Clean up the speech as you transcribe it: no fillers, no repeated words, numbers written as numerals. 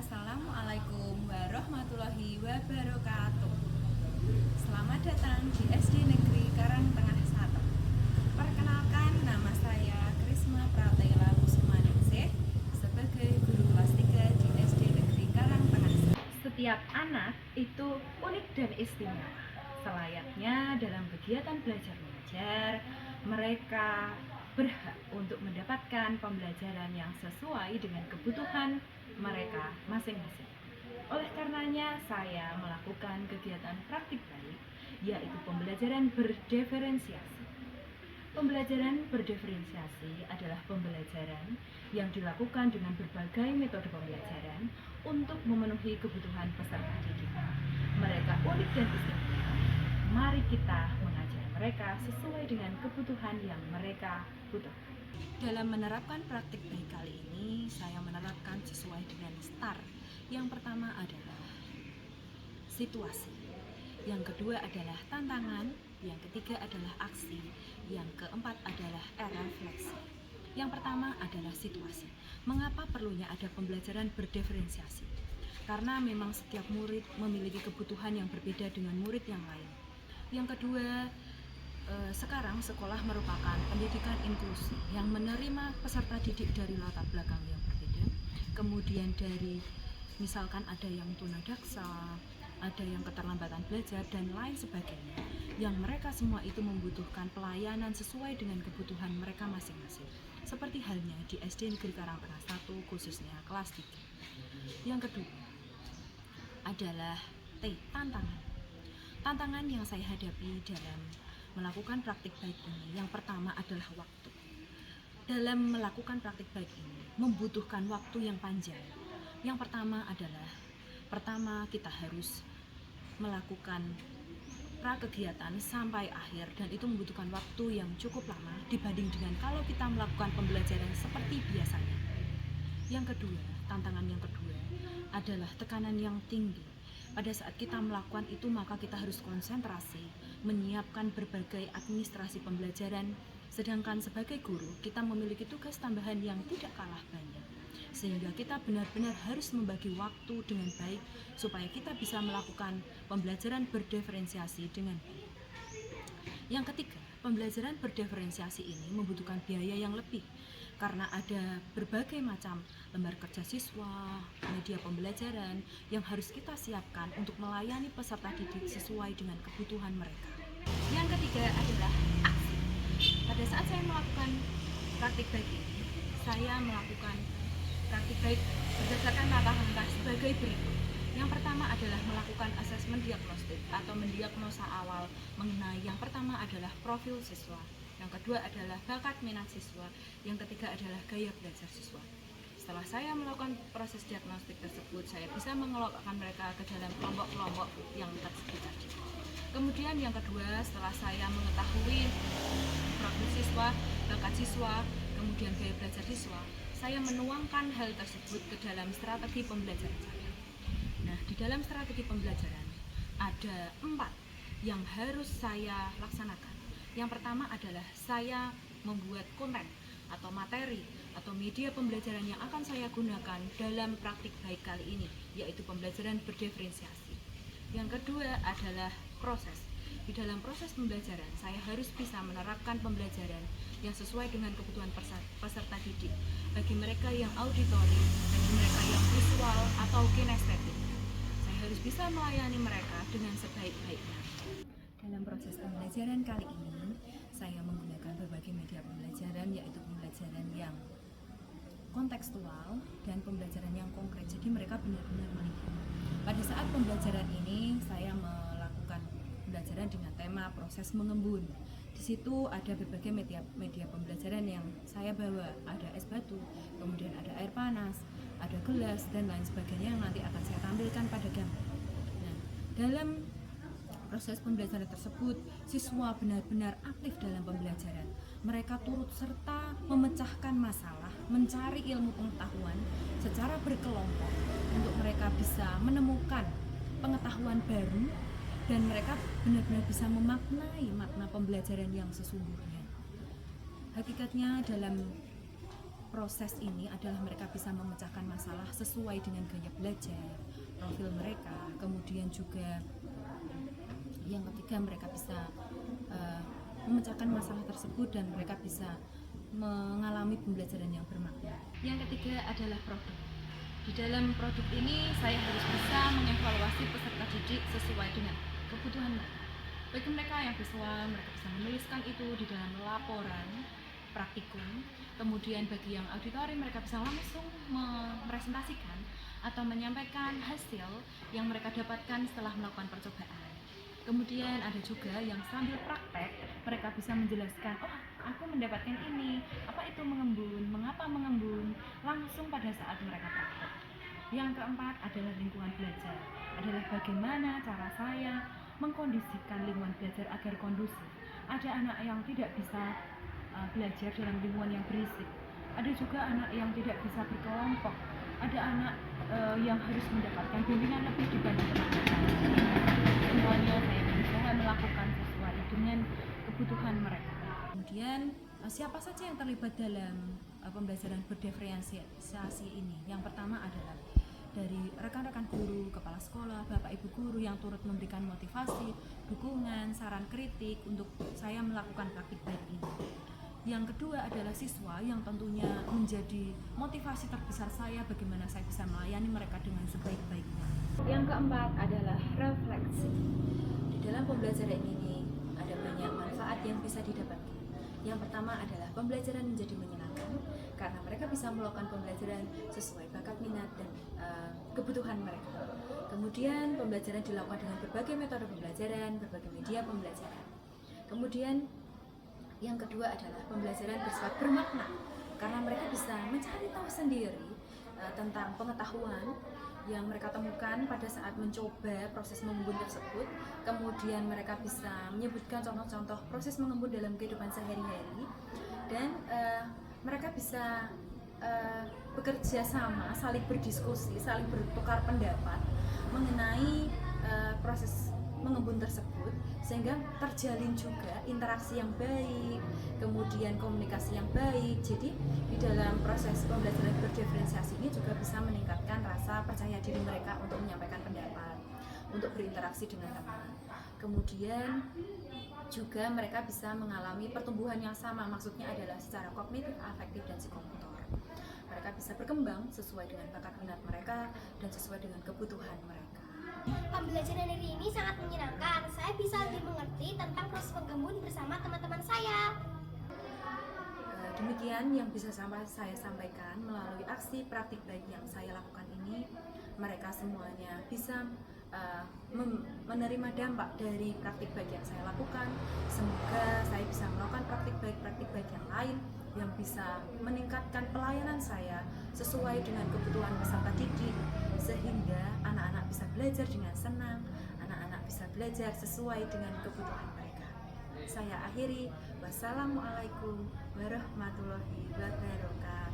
Assalamualaikum warahmatullahi wabarakatuh. Selamat datang di SD Negeri Karangtengah 1. Perkenalkan, nama saya Krisma Pratela Kusmaningsih sebagai guru kelas 3 di SD Negeri Karangtengah 1. Setiap anak itu unik dan istimewa. Selayaknya dalam kegiatan belajar mengajar, mereka berhak untuk mendapatkan pembelajaran yang sesuai dengan kebutuhan mereka masing-masing. Oleh karenanya, saya melakukan kegiatan praktik baik, yaitu pembelajaran berdiferensiasi. Pembelajaran berdiferensiasi adalah pembelajaran yang dilakukan dengan berbagai metode pembelajaran untuk memenuhi kebutuhan peserta didik. Mereka unik dan istimewa. Mari kita mengajar mereka sesuai dengan kebutuhan yang mereka butuhkan. Dalam menerapkan praktik baik kali ini, saya menerapkan sesuai dengan STAR. Yang pertama adalah situasi, yang kedua adalah tantangan, yang ketiga adalah aksi, yang keempat adalah refleksi. Yang pertama adalah situasi. Mengapa perlunya ada pembelajaran berdiferensiasi? Karena memang setiap murid memiliki kebutuhan yang berbeda dengan murid yang lain. Yang kedua, sekarang sekolah merupakan pendidikan inklusi yang menerima peserta didik dari latar belakang yang berbeda. Kemudian dari misalkan ada yang tunadaksa, ada yang keterlambatan belajar dan lain sebagainya, yang mereka semua itu membutuhkan pelayanan sesuai dengan kebutuhan mereka masing-masing. Seperti halnya di SD Negeri Karangtengah 1 khususnya kelas 3. Yang kedua adalah tantangan. Tantangan yang saya hadapi dalam melakukan praktik baik ini, yang pertama adalah waktu. Dalam melakukan praktik baik ini membutuhkan waktu yang panjang. Yang pertama adalah kita harus melakukan prakegiatan sampai akhir, dan itu membutuhkan waktu yang cukup lama dibanding dengan kalau kita melakukan pembelajaran seperti biasanya. Yang kedua, tantangan yang kedua adalah tekanan yang tinggi. Pada saat kita melakukan itu, maka kita harus konsentrasi, menyiapkan berbagai administrasi pembelajaran, sedangkan sebagai guru, kita memiliki tugas tambahan yang tidak kalah banyak. Sehingga kita benar-benar harus membagi waktu dengan baik, supaya kita bisa melakukan pembelajaran berdiferensiasi dengan baik. Yang ketiga, pembelajaran berdiferensiasi ini membutuhkan biaya yang lebih, karena ada berbagai macam lembar kerja siswa, media pembelajaran yang harus kita siapkan untuk melayani peserta didik sesuai dengan kebutuhan mereka. Yang ketiga adalah aksi. Pada saat saya melakukan praktik baik ini, saya melakukan praktik baik berdasarkan langkah-langkah sebagai berikut. Yang pertama adalah melakukan asesmen diagnostik atau mendiagnosa awal mengenai, yang pertama adalah profil siswa, yang kedua adalah bakat minat siswa, yang ketiga adalah gaya belajar siswa. Setelah saya melakukan proses diagnostik tersebut, saya bisa mengelompokkan mereka ke dalam kelompok-kelompok yang tersebut tadi. Kemudian yang kedua, setelah saya mengetahui profil siswa, bakat siswa, kemudian gaya belajar siswa, saya menuangkan hal tersebut ke dalam strategi pembelajaran saya. Nah, di dalam strategi pembelajaran ada 4 yang harus saya laksanakan. Yang pertama adalah saya membuat konten atau materi atau media pembelajaran yang akan saya gunakan dalam praktik baik kali ini, yaitu pembelajaran berdiferensiasi. Yang kedua adalah proses. Di dalam proses pembelajaran, saya harus bisa menerapkan pembelajaran yang sesuai dengan kebutuhan peserta didik. Bagi mereka yang auditory, bagi mereka yang visual atau kinestetik, saya harus bisa melayani mereka dengan sebaik-baiknya. Dalam proses pembelajaran kali ini, saya menggunakan berbagai media pembelajaran, yaitu pembelajaran yang kontekstual dan pembelajaran yang konkret. Jadi mereka benar-benar melihat. Pada saat pembelajaran ini, saya melakukan pembelajaran dengan tema proses mengembun. Di situ ada berbagai media pembelajaran yang saya bawa. Ada es batu, kemudian ada air panas, ada gelas, dan lain sebagainya yang nanti akan saya tampilkan pada gambar. Nah, dalam proses pembelajaran tersebut, siswa benar-benar aktif dalam pembelajaran. Mereka turut serta memecahkan masalah, mencari ilmu pengetahuan secara berkelompok untuk mereka bisa menemukan pengetahuan baru, dan mereka benar-benar bisa memaknai makna pembelajaran yang sesungguhnya. Hakikatnya dalam proses ini adalah mereka bisa memecahkan masalah sesuai dengan gaya belajar, profil mereka. Kemudian juga yang ketiga, mereka bisa memecahkan masalah tersebut dan mereka bisa mengalami pembelajaran yang bermakna. Yang ketiga adalah produk. Di dalam produk ini saya harus bisa mengevaluasi peserta didik sesuai dengan kebutuhan mereka. Bagi mereka yang visual, mereka bisa menuliskan itu di dalam laporan praktikum. Kemudian bagi yang auditori, mereka bisa langsung mepresentasikan atau menyampaikan hasil yang mereka dapatkan setelah melakukan percobaan. Kemudian ada juga yang sambil praktek, mereka bisa menjelaskan, oh aku mendapatkan ini, apa itu mengembun, mengapa mengembun, langsung pada saat mereka praktek. Yang keempat adalah lingkungan belajar, adalah bagaimana cara saya mengkondisikan lingkungan belajar agar kondusif. Ada anak yang tidak bisa belajar dalam lingkungan yang berisik, ada juga anak yang tidak bisa berkelompok, ada anak yang harus mendapatkan bimbingan lebih dibanding teman-teman. Semuanya saya berusaha melakukan sesuai dengan kebutuhan mereka. Kemudian siapa saja yang terlibat dalam pembelajaran berdiferensiasi ini? Yang pertama adalah dari rekan-rekan guru, kepala sekolah, bapak ibu guru yang turut memberikan motivasi, dukungan, saran kritik untuk saya melakukan praktik baik ini. Yang kedua adalah siswa yang tentunya menjadi motivasi terbesar saya bagaimana saya bisa melayani mereka dengan sebaik-baiknya. Yang keempat adalah refleksi. Di dalam pembelajaran ini ada banyak manfaat yang bisa didapatkan. Yang pertama adalah pembelajaran menjadi menyenangkan karena mereka bisa melakukan pembelajaran sesuai bakat minat dan kebutuhan mereka. Kemudian pembelajaran dilakukan dengan berbagai metode pembelajaran, berbagai media pembelajaran. Kemudian yang kedua adalah pembelajaran bersifat bermakna karena mereka bisa mencari tahu sendiri tentang pengetahuan yang mereka temukan pada saat mencoba proses mengembun tersebut. Kemudian mereka bisa menyebutkan contoh-contoh proses mengembun dalam kehidupan sehari-hari dan mereka bisa bekerja sama, saling berdiskusi, saling bertukar pendapat mengenai proses mengembun tersebut, sehingga terjalin juga interaksi yang baik, kemudian komunikasi yang baik. Jadi di dalam proses pembelajaran berdiferensiasi ini juga bisa meningkatkan rasa percaya diri mereka untuk menyampaikan pendapat, untuk berinteraksi dengan teman. Kemudian juga mereka bisa mengalami pertumbuhan yang sama, maksudnya adalah secara kognitif, afektif, dan psikomotor. Mereka bisa berkembang sesuai dengan bakat minat mereka dan sesuai dengan kebutuhan mereka. Pembelajaran hari ini sangat menyenangkan. Saya bisa lebih mengerti tentang proses penggembun bersama teman-teman saya. Demikian yang bisa saya sampaikan melalui aksi praktik baik yang saya lakukan ini. Mereka semuanya bisa menerima dampak dari praktik baik yang saya lakukan. Semoga saya bisa melakukan praktik baik yang lain yang bisa meningkatkan pelayanan saya sesuai dengan kebutuhan peserta didik, sehingga anak-anak bisa belajar dengan senang, anak-anak bisa belajar sesuai dengan kebutuhan mereka. Saya akhiri, wassalamualaikum warahmatullahi wabarakatuh.